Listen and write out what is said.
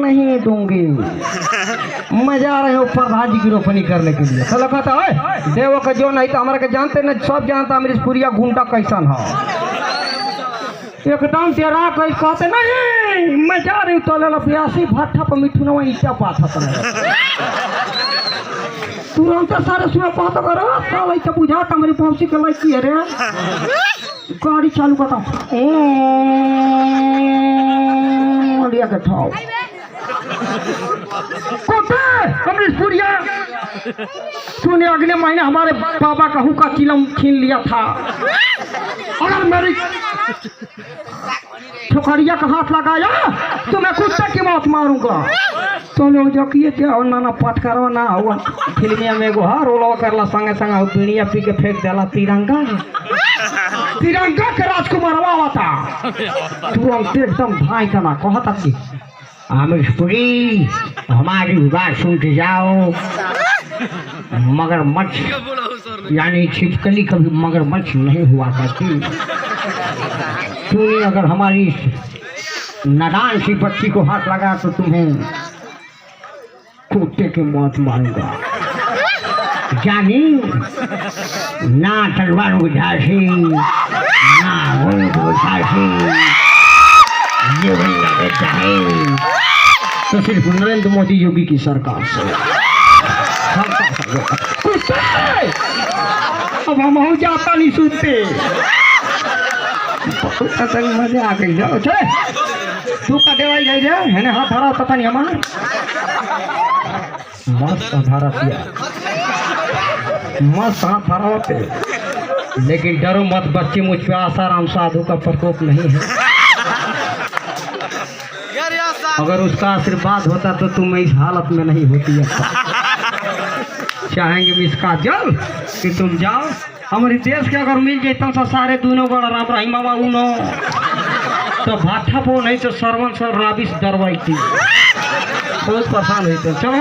नहीं दूंगी। मैं जा रही हूँ प्रधान जी की रोपनी करने के लिए। चलो कहता है देवो का जो नहीं तो हमारा के जानते नहीं, सब जानता मेरी पुरिया गुंडा कैसन है, एकदम तेरा कोई कहते नहीं। मैं जा रही हूँ तो प्यासी भट्ठा पर मिठुनवा ईटा पाथत रहे तुरंत सारे सुना पात करो साला तो बुझाता मेरी पहुंची के लायक है रे। गाड़ी चालू करता लिया के ठाओ पुरिया तूने अगले महीने हमारे बाबा का हुक्का चिलम छीन लिया था, अगर मेरी ठोकरिया का हाथ लगाया तो मैं कुत्ते की मौत मारूंगा। तो लोग जो किए क्या नाना पट करो ना हुआ फिल्मिया में एगो हर रोलो करला संगे संगे पीड़िया पी के फेंक देला तिरंगा, तिरंगा के राजकुमारवा होता तुरंत एकदम भाई का ना कहता कि आमिरपुरी हमारी बात सुन के जाओ। मगरमच्छ यानी छिपकली कभी मगरमच्छ नहीं हुआ करती। तूने अगर हमारी नादान सी बच्ची को हाथ लगा तो तुम्हें कुत्ते की मौत मारूंगा। जानी ना तलवार बुझासी ना गोली बुझासी, ये बनना बेटा है तो सिर्फ नरेंद्र मोदी योगी की सरकार से। अब हम हो जाता नहीं सुनते मजे आ गई जाओ तू का देवाई जाए है ना हाथ धरा पता नहीं हमारा मस्त धारा किया मस्त हाथ धरा होते, लेकिन डरो मत बच्चे, मुझ पे आसाराम साधु का प्रकोप नहीं है। अगर उसका आशीर्वाद होता तो तुम इस हालत में नहीं होती। चाहेंगे इसका जल कि तुम जाओ हमारे देश के अगर मिल जाता तो सारे दोनों बड़ा राम रही मामा उनो तो भाठा पो नहीं तो सरवन सर राबिश दरवाई थी बहुत परेशान हुई। तो चलो